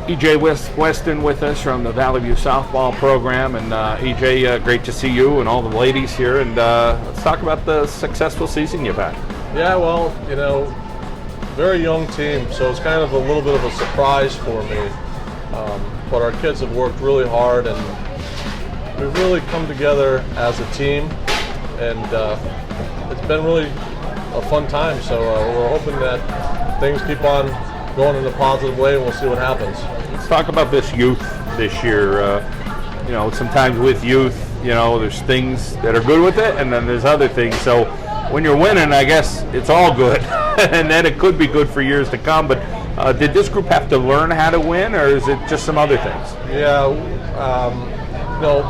EJ Weston with us from the Valley View softball program, and EJ, great to see you and all the ladies here, and let's talk about the successful season you've had. Yeah, well, very young team, so it's kind of a little bit of a surprise for me, but our kids have worked really hard, and we've really come together as a team, and it's been really a fun time, so we're hoping that things keep on going in a positive way, and we'll see what happens. Let's talk about this youth this year. Sometimes with youth, there's things that are good with it, and then there's other things. So when you're winning, I guess it's all good, and then it could be good for years to come. But did this group have to learn how to win, or is it just some other things? Yeah,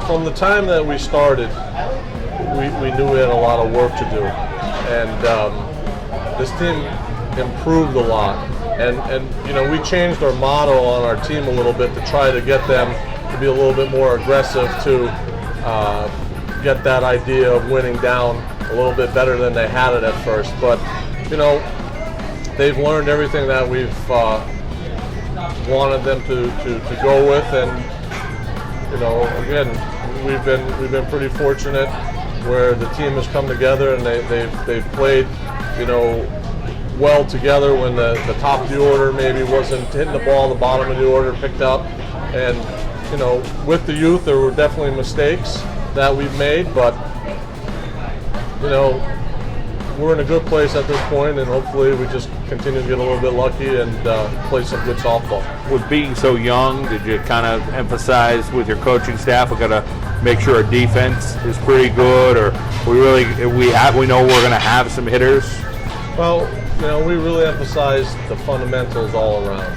from the time that we started, we knew we had a lot of work to do, and this team improved a lot. And we changed our model on our team a little bit to try to get them to be a little bit more aggressive, to get that idea of winning down a little bit better than they had it at first. But, they've learned everything that we've wanted them to go with. And, again, we've been pretty fortunate where the team has come together and they've played, well together when the top of the order maybe wasn't hitting the ball, the bottom of the order picked up. And, with the youth, there were definitely mistakes that we've made, but, we're in a good place at this point, and hopefully we just continue to get a little bit lucky and play some good softball. With being so young, did you kind of emphasize with your coaching staff, we've got to make sure our defense is pretty good, or we know we're going to have some hitters? Well, we really emphasize the fundamentals all around.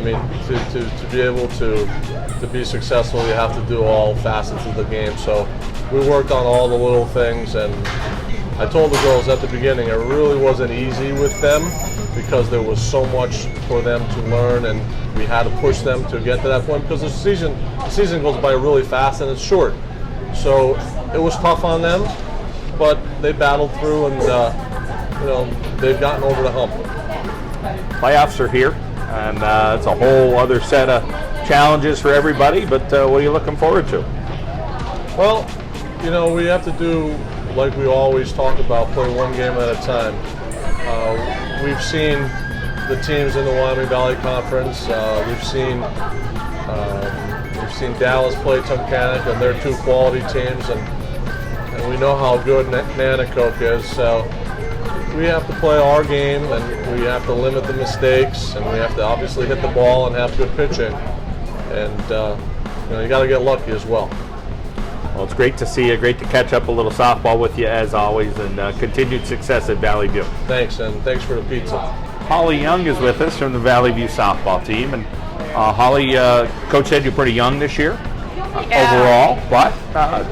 To be able to be successful, you have to do all facets of the game. So we worked on all the little things, and I told the girls at the beginning it really wasn't easy with them because there was so much for them to learn, and we had to push them to get to that point because the season goes by really fast and it's short. So it was tough on them, but they battled through, and they've gotten over the hump. Playoffs are here, and it's a whole other set of challenges for everybody, but what are you looking forward to? Well, we have to do like we always talk about, play one game at a time. We've seen the teams in the Wyoming Valley Conference. We've seen Dallas play Tunkhannock, and they're two quality teams, and we know how good Nanticoke is. So we have to play our game, and we have to limit the mistakes, and we have to obviously hit the ball and have good pitching. And you got to get lucky as well. Well, it's great to see you. Great to catch up a little softball with you as always, and continued success at Valley View. Thanks, and thanks for the pizza. Holly Young is with us from the Valley View softball team, and Holly, Coach said you're pretty young this year overall, but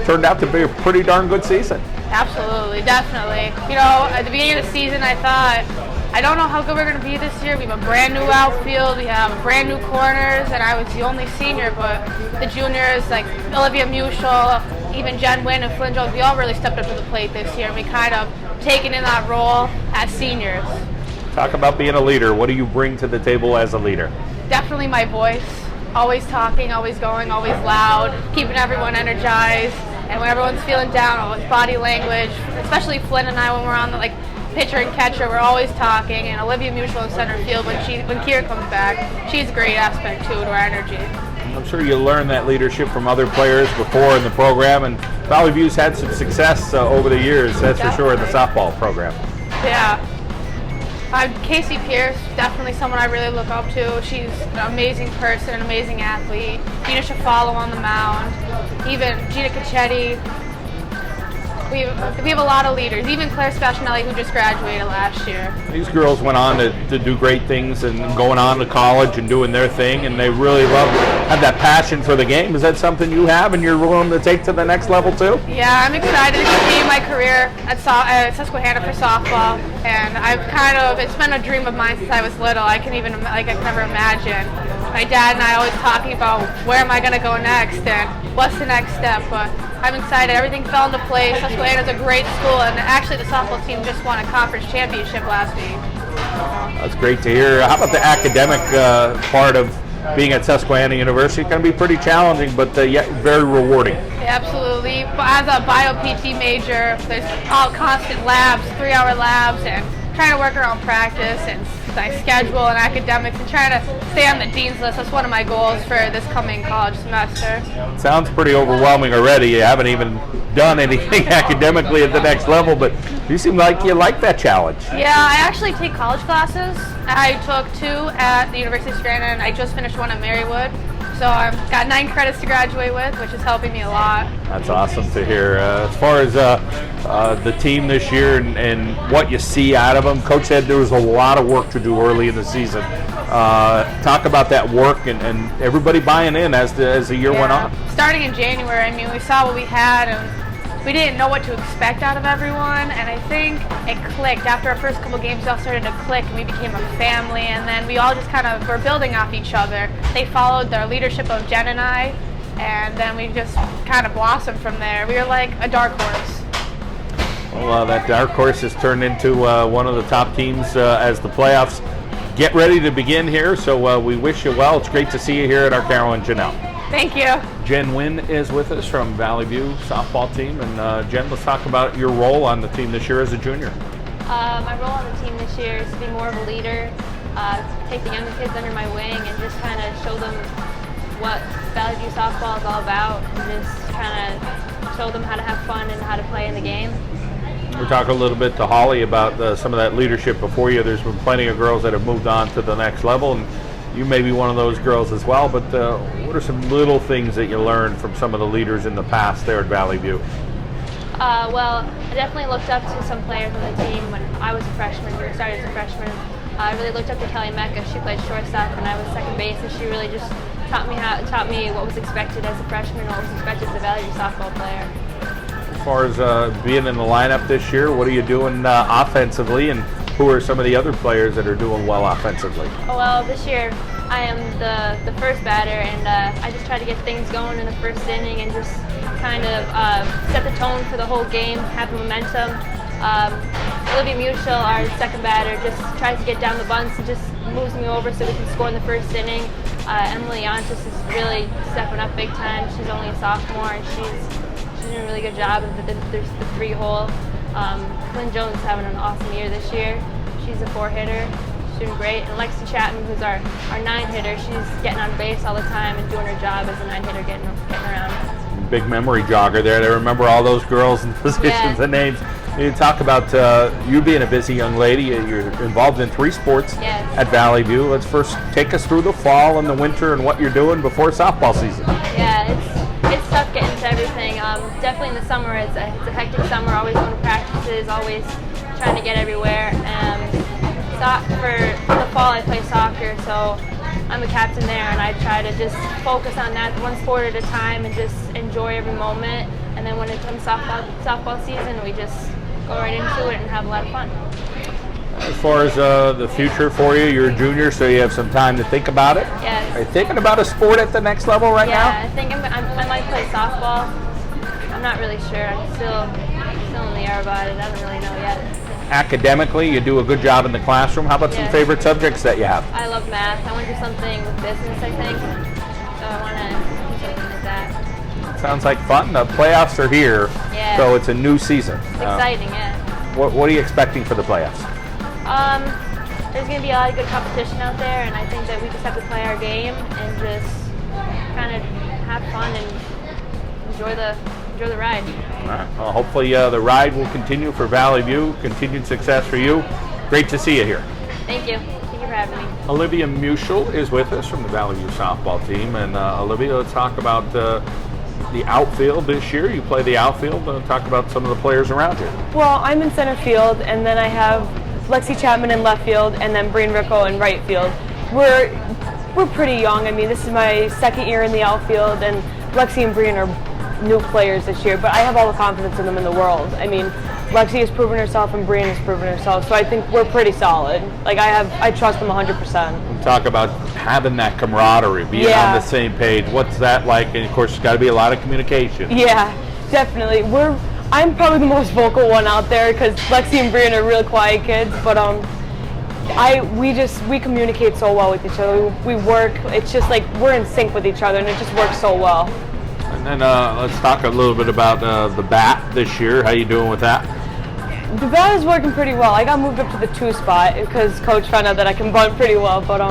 turned out to be a pretty darn good season. Absolutely, definitely. At the beginning of the season, I thought, I don't know how good we're going to be this year. We have a brand new outfield, we have brand new corners, and I was the only senior, but the juniors like Olivia Mutual, even Wynn and Flynn Jones, we all really stepped up to the plate this year, and we kind of taken in that role as seniors. Talk about being a leader. What do you bring to the table as a leader? Definitely my voice. Always talking, always going, always loud, keeping everyone energized. And when everyone's feeling down, always body language, especially Flynn and I when we're on the pitcher and catcher, we're always talking. And Olivia Mutual in center field when Kira comes back, she's a great aspect too to our energy. I'm sure you learned that leadership from other players before in the program, and Valley View's had some success over the years, that's for sure, in the softball program. Yeah. Casey Pierce, definitely someone I really look up to. She's an amazing person, an amazing athlete. Gina Shafalo on the mound, even Gina Cacchetti. We have a lot of leaders, even Claire Spascinelli, who just graduated last year. These girls went on to do great things and going on to college and doing their thing, and they really have that passion for the game. Is that something you have and you're willing to take to the next level too? Yeah, I'm excited to continue my career at Susquehanna for softball, and it's been a dream of mine since I was little. I can never imagine. My dad and I always talking about where am I going to go next and what's the next step, but I'm excited. Everything fell into place. Susquehanna's a great school, and actually the softball team just won a conference championship last week. That's great to hear. How about the academic part of being at Susquehanna University? It's going to be pretty challenging, but yet very rewarding. Absolutely. As a bio-PT major, there's all constant labs, 3-hour labs, and trying to work around practice and my schedule and academics and trying to stay on the dean's list. That's one of my goals for this coming college semester. Sounds pretty overwhelming already. You haven't even done anything academically at the next level, but you seem like you like that challenge. Yeah, I actually take college classes. I took 2 at the University of Scranton, and I just finished one at Marywood. So I've got 9 credits to graduate with, which is helping me a lot. That's awesome to hear. As far as the team this year and what you see out of them, Coach said there was a lot of work to do early in the season. Talk about that work and everybody buying in as the year went on. Starting in January, I mean, we saw what we had, and we didn't know what to expect out of everyone, and I think it clicked. After our first couple games, it all started to click, and we became a family, and then we all just kind of were building off each other. They followed the leadership of Jen and I, and then we just kind of blossomed from there. We were like a dark horse. Well, that dark horse has turned into one of the top teams as the playoffs get ready to begin here, so we wish you well. It's great to see you here at Arcaro and Genell. Thank you. Jen Wynn is with us from Valley View softball team. And Jen, let's talk about your role on the team this year as a junior. My role on the team this year is to be more of a leader, take the younger kids under my wing and just kind of show them what Valley View softball is all about, and just kind of show them how to have fun and how to play in the game. We're talking a little bit to Holly about some of that leadership before you. There's been plenty of girls that have moved on to the next level, and you may be one of those girls as well, but what are some little things that you learned from some of the leaders in the past there at Valley View? Well, I definitely looked up to some players on the team when I was a freshman. We started as a freshman. I really looked up to Kelly Mecca. She played shortstop and I was second base, and she really just taught me what was expected as a freshman, what was expected as a Valley View softball player. As far as being in the lineup this year, what are you doing offensively, and who are some of the other players that are doing well offensively? Oh, well, this year I am the first batter, and I just try to get things going in the first inning and just kind of set the tone for the whole game, have the momentum. Olivia Mutual, our second batter, just tries to get down the bunts and just moves me over so we can score in the first inning. Ontis is really stepping up big time. She's only a sophomore, and she's doing a really good job of the 3-hole. Flynn Jones is having an awesome year this year. She's a 4-hitter. She's doing great. And Lexi Chapman, who's our 9-hitter, she's getting on base all the time and doing her job as a 9-hitter, getting around. Big memory jogger there. They remember all those girls and positions and names. You talk about you being a busy young lady. You're involved in 3 sports at Valley View. Let's first take us through the fall and the winter and what you're doing before softball season. Yeah, it's tough getting into everything. Definitely in the summer, it's a hectic summer, always going to practices, always trying to get everywhere. For the fall, I play soccer, so I'm a captain there, and I try to just focus on that one sport at a time and just enjoy every moment. And then when it comes softball season, we just go right into it and have a lot of fun. As far as the future for you, you're a junior, so you have some time to think about it. Yes. Are you thinking about a sport at the next level right now? Yeah, I think I might play softball. I'm not really sure. I'm still in the air about it. I don't really know yet. Academically, you do a good job in the classroom. How about some favorite subjects that you have? I love math. I want to do something with business, I think. So I want to do something like that. Sounds like fun. The playoffs are here, so it's a new season. It's exciting, yeah. What are you expecting for the playoffs? There's going to be a lot of good competition out there, and I think that we just have to play our game and just kind of have fun and enjoy the ride. All right. Well, hopefully the ride will continue for Valley View. Continued success for you. Great to see you here. Thank you. Thank you for having me. Olivia Mutual is with us from the Valley View softball team. And Olivia, let's talk about the outfield this year. You play the outfield. Talk about some of the players around you. Well, I'm in center field, and then I have Lexi Chapman in left field, and then Breen Ricco in right field. We're pretty young. I mean, this is my second year in the outfield, and Lexi and Breen are new players this year, but I have all the confidence in them in the world. I mean, Lexi has proven herself and Breen has proven herself, so I think we're pretty solid. Like, I trust them 100%. Talk about having that camaraderie, being on the same page. What's that like? And of course, there's got to be a lot of communication. Yeah, definitely. I'm probably the most vocal one out there because Lexi and Breen are real quiet kids, but we communicate so well with each other. We work. It's just like we're in sync with each other, and it just works so well. And then let's talk a little bit about the bat this year. How you doing with that? The bat is working pretty well. I got moved up to the 2 spot because coach found out that I can bunt pretty well. But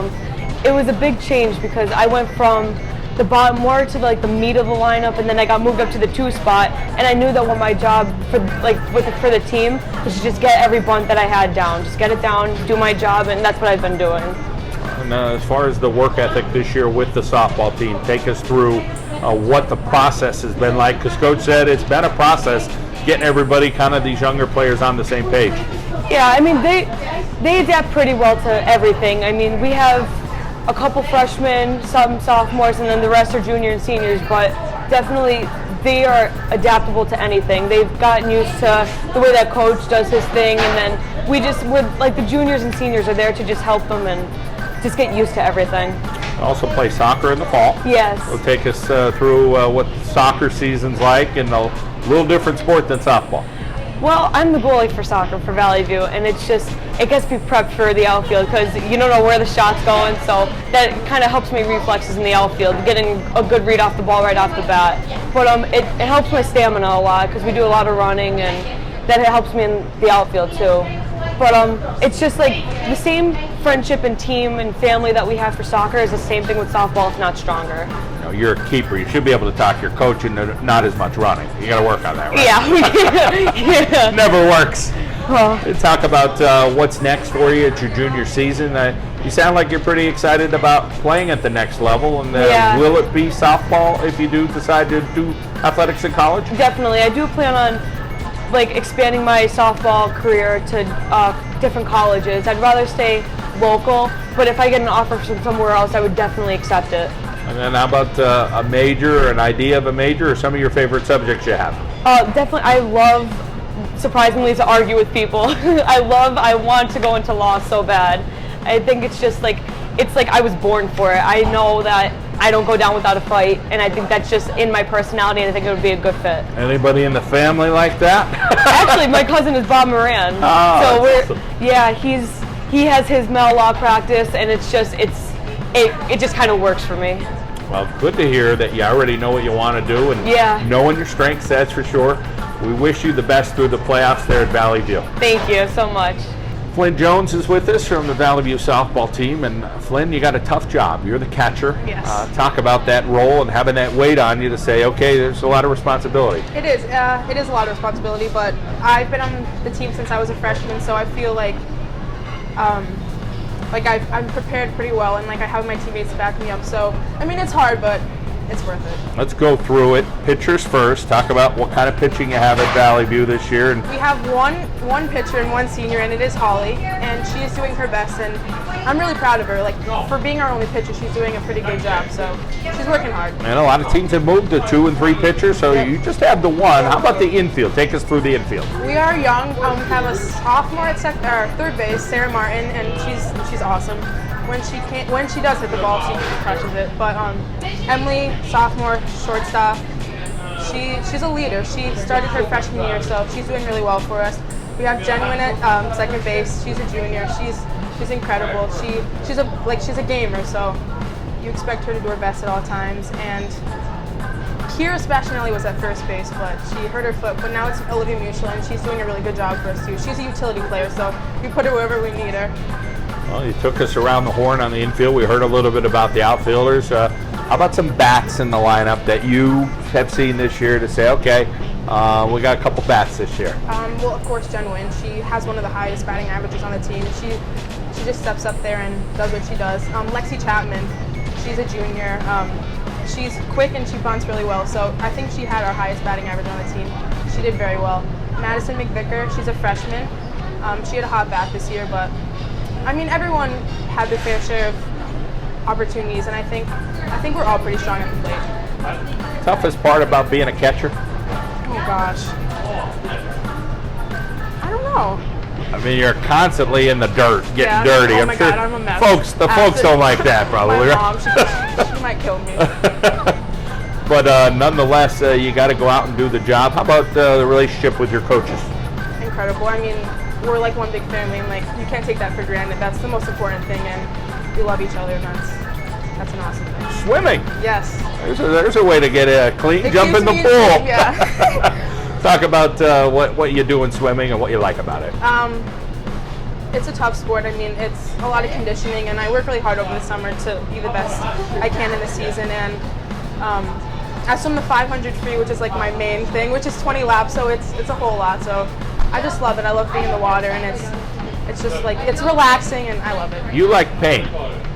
it was a big change because I went from the bottom more to like the meat of the lineup, and then I got moved up to the 2 spot. And I knew that what my job for the team was to just get every bunt that I had down, just get it down, do my job, and that's what I've been doing. And as far as the work ethic this year with the softball team, take us through what the process has been like, because Coach said it's been a process getting everybody, kind of these younger players, on the same page. Yeah, I mean, they adapt pretty well to everything. I mean, we have a couple freshmen, some sophomores, and then the rest are juniors and seniors, but definitely they are adaptable to anything. They've gotten used to the way that coach does his thing, and then we're like the juniors and seniors are there to just help them and just get used to everything. Also play soccer in the fall. Yes. So take us through what soccer season's like, and a little different sport than softball. Well, I'm the goalie for soccer for Valley View, and it gets me prepped for the outfield because you don't know where the shot's going, so that kind of helps me reflexes in the outfield, getting a good read off the ball right off the bat. But it helps my stamina a lot because we do a lot of running, and that helps me in the outfield too. But it's just like the same friendship and team and family that we have for soccer is the same thing with softball, if not stronger. You're a keeper. You should be able to talk your coach into not as much running. You got to work on that, right? Yeah. Never works. Well, Talk about what's next for you at your junior season. You sound like you're pretty excited about playing at the next level. And will it be softball if you do decide to do athletics in college? Definitely. I do plan on expanding my softball career to different colleges. I'd rather stay local, but if I get an offer from somewhere else, I would definitely accept it. And then how about a major, or an idea of a major, or some of your favorite subjects you have? Definitely, I love, surprisingly, to argue with people. I want to go into law so bad. I think it's like I was born for it. I know that I don't go down without a fight, and I think that's just in my personality, and I think it would be a good fit. Anybody in the family like that? Actually, my cousin is Bob Moran. Oh, so he has his Mel law practice, and it just kind of works for me. Well, good to hear that you already know what you want to do, and knowing your strengths, that's for sure. We wish you the best through the playoffs there at Valley View. Thank you so much. Flynn Jones is with us from the Valley View softball team, and Flynn, you got a tough job. You're the catcher. Yes. Talk about that role and having that weight on you to say, okay, there's a lot of responsibility. It is a lot of responsibility, but I've been on the team since I was a freshman, so I feel like I'm prepared pretty well, and I have my teammates to back me up. So I mean, it's hard, but it's worth it. Let's go through it. Pitchers first. Talk about what kind of pitching you have at Valley View this year. And we have one pitcher and one senior, and it is Holly, and she is doing her best, and I'm really proud of her. For being our only pitcher, she's doing a pretty good job. So she's working hard. And a lot of teams have moved to 2 and 3 pitchers, so you just have the one. How about the infield? Take us through the infield. We are young. We have a sophomore at third base, Sarah Martin, and she's awesome. When she does hit the ball, she crushes it. But Emily, sophomore, shortstop, she's a leader. She started her freshman year, so she's doing really well for us. We have Wynn at second base. She's a junior. She's incredible. She's a gamer, so you expect her to do her best at all times. And Kira Spashinelli was at first base, but she hurt her foot. But now it's Olivia Mutual, and she's doing a really good job for us too. She's a utility player, so we put her wherever we need her. Well, you took us around the horn on the infield. We heard a little bit about the outfielders. How about some bats in the lineup that you have seen this year to say, okay, we got a couple bats this year? Well, of course, Wynn. She has one of the highest batting averages on the team. She just steps up there and does what she does. Lexi Chapman, she's a junior. She's quick and she bunts really well, so I think she had our highest batting average on the team. She did very well. Madison McVicker, she's a freshman. She had a hot bat this year, but I mean, everyone had their fair share of opportunities, and I think we're all pretty strong at the plate. Toughest part about being a catcher? Oh gosh, I don't know. I mean, you're constantly in the dirt, getting dirty. Oh I'm my sure God, I'm a mess. folks don't like that, probably. My mom, she might kill me. But nonetheless, you got to go out and do the job. How about the relationship with your coaches? Incredible. I mean, we're like one big family, and like you can't take that for granted. That's the most important thing, and we love each other, and that's an awesome thing. Swimming. Yes. There's a way to get clean. It Jump in the keeps pool. me yeah. Talk about what you do in swimming and what you like about it. It's a tough sport. I mean, it's a lot of conditioning, and I work really hard over the summer to be the best I can in the season. And I swim the 500 free, which is like my main thing, which is 20 laps, so it's a whole lot. So I just love it. I love being in the water, and it's just like, it's relaxing, and I love it. You like pain.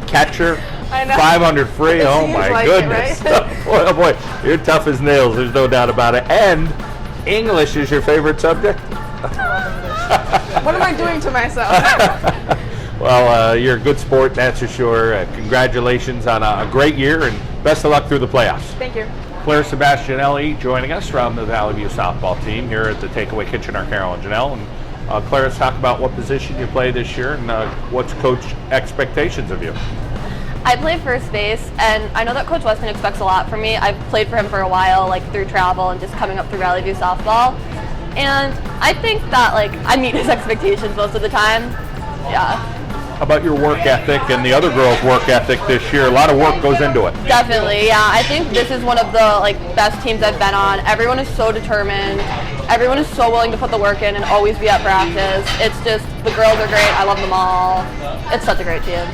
Catcher, I know. 500 free. It Oh seems my like it, goodness. right? Boy, oh boy, you're tough as nails. There's no doubt about it. And English is your favorite subject? What am I doing to myself? Well, you're a good sport, that's for sure. Congratulations on a great year, and best of luck through the playoffs. Thank you. Claire Sebastianelli joining us from the Valley View softball team here at the Takeaway Kitchen, Arcaro and Genell. And Claire, let's talk about what position you play this year and what's coach expectations of you. I play first base, and I know that Coach Weston expects a lot from me. I've played for him for a while, like through travel and just coming up through Valley View softball. And I think that like I meet his expectations most of the time. Yeah. How about your work ethic and the other girls' work ethic this year? A lot of work goes into it. Definitely, yeah. I think this is one of the like best teams I've been on. Everyone is so determined. Everyone is so willing to put the work in and always be at practice. It's just, the girls are great. I love them all. It's such a great team.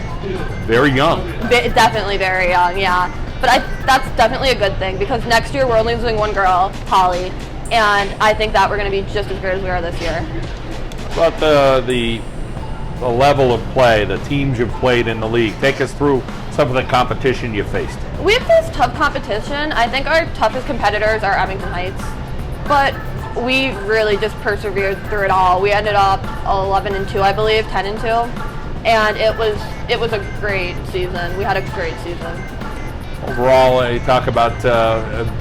Very young. Definitely very young, yeah. But that's definitely a good thing, because next year we're only losing one girl, Holly, and I think that we're going to be just as good as we are this year. About the level of play, the teams you've played in the league. Take us through some of the competition you faced. We've faced tough competition. I think our toughest competitors are Abington Heights, but we really just persevered through it all. We ended up 11-2, I believe, 10-2, and it was a great season. We had a great season. Overall, you talk about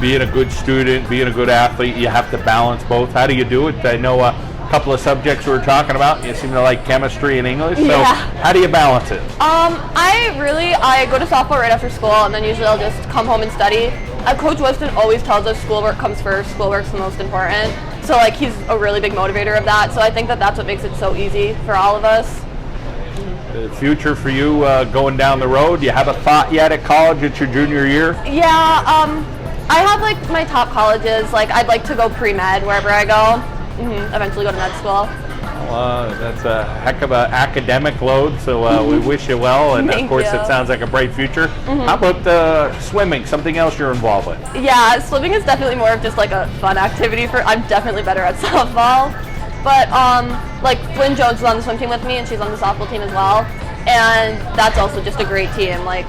being a good student, being a good athlete. You have to balance both. How do you do it? I know a couple of subjects we were talking about. You seem to like chemistry and English. So Yeah. how do you balance it? I go to softball right after school, and then usually I'll just come home and study. Coach Weston always tells us schoolwork comes first. Schoolwork's the most important. So like he's a really big motivator of that. So I think that that's what makes it so easy for all of us. The future for you going down the road, you have a thought yet at college? It's your junior year? Yeah, I have like my top colleges. Like I'd like to go pre-med wherever I go. Eventually go to med school. That's a heck of an academic load, so we wish you well, and of Thank course you. it sounds like a bright future. How about swimming, something else you're involved with? Yeah, swimming is definitely more of just like a fun activity I'm definitely better at softball. But like Flynn Jones is on the swim team with me, and she's on the softball team as well. And that's also just a great team, like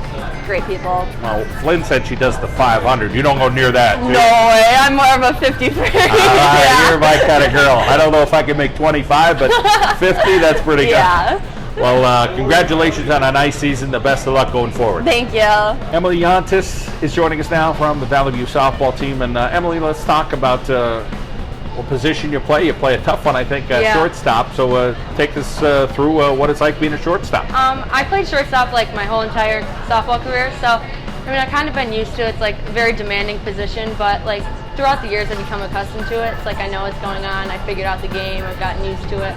great people. Well, Flynn said she does the 500. You don't go near that, do you? No way, I'm more of a 53. You're my kind of girl. I don't know if I can make 25, but 50, that's pretty good. Yeah. Well, congratulations on a nice season. The best of luck going forward. Thank you. Emily Ontis is joining us now from the Valley View softball team. And Emily, let's talk about what position you play. You play a tough one, I think, shortstop. So take us through what it's like being a shortstop. I played shortstop like my whole entire softball career. So, I mean, I've kind of been used to it. It's like a very demanding position, but like throughout the years I've become accustomed to it. It's like I know what's going on. I figured out the game. I've gotten used to it.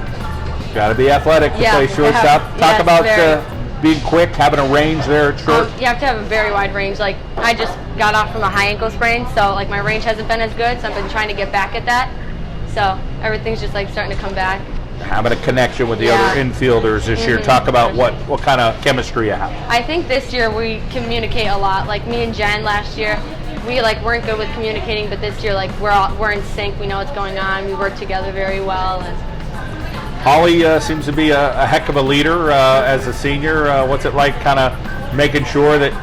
Got to be athletic to play shortstop. Talk about being quick, having a range there at short. You have to have a very wide range. Like I just got off from a high ankle sprain, so like my range hasn't been as good. So I've been trying to get back at that. So everything's just like starting to come back. Having a connection with the other infielders this year. Talk about what kind of chemistry you have. I think this year we communicate a lot. Like me and Jen last year, we like weren't good with communicating, but this year like we're in sync. We know what's going on. We work together very well. And Holly seems to be a heck of a leader as a senior. What's it like, kind of making sure that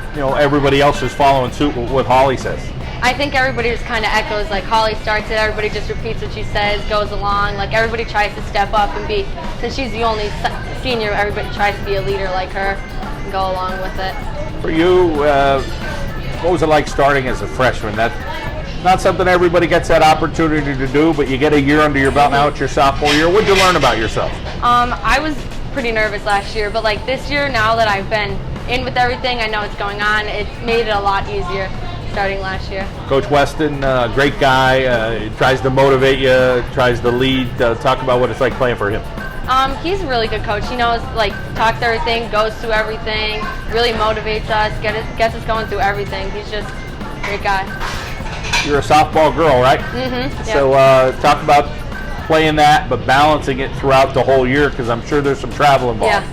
everybody else is following suit with what Holly says? I think everybody just kind of echoes, like Holly starts it, everybody just repeats what she says, goes along. Like everybody tries to step up and be, since she's the only senior, everybody tries to be a leader like her and go along with it. For you, what was it like starting as a freshman? That's not something everybody gets that opportunity to do, but you get a year under your belt. Now it's your sophomore year. What did you learn about yourself? I was pretty nervous last year, but like this year, now that I've been in with everything, I know what's going on, it's made it a lot easier. Starting last year. Coach Weston, great guy, tries to motivate you, tries to lead. Talk about what it's like playing for him. He's a really good coach. He knows, like, talks everything, goes through everything, really motivates us, gets us going through everything. He's just a great guy. You're a softball girl, right? Mm-hmm. So talk about playing that, but balancing it throughout the whole year, because I'm sure there's some travel involved.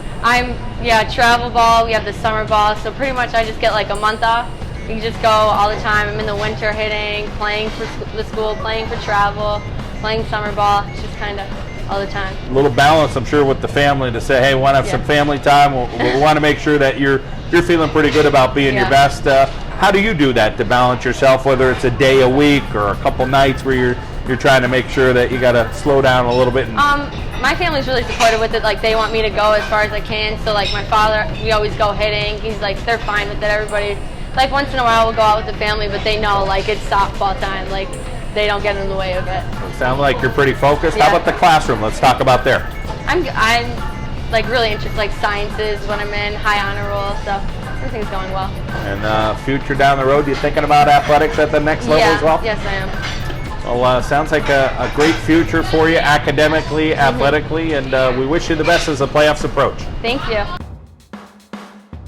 Yeah, travel ball. We have the summer ball, so pretty much I just get like a month off. We can just go all the time. I'm in the winter hitting, playing for the school, playing for travel, playing summer ball. It's just kind of all the time. A little balance, I'm sure, with the family to say, hey, we want to have some family time. We want to make sure that you're feeling pretty good about being your best. How do you do that to balance yourself, whether it's a day a week or a couple nights where you're trying to make sure that you got to slow down a little bit? My family's really supportive with it. Like, they want me to go as far as I can. So, like, my father, we always go hitting. He's like, they're fine with it. Everybody, like, once in a while we'll go out with the family, but they know, like, it's softball time. Like, they don't get in the way of it. Sound like you're pretty focused. Yeah. How about the classroom? Let's talk about there. I'm like really interested, like sciences when I'm in, high honor roll, so everything's going well. And future down the road, you thinking about athletics at the next level as well? Yes, I am. Well, sounds like a great future for you academically, athletically, and we wish you the best as the playoffs approach. Thank you.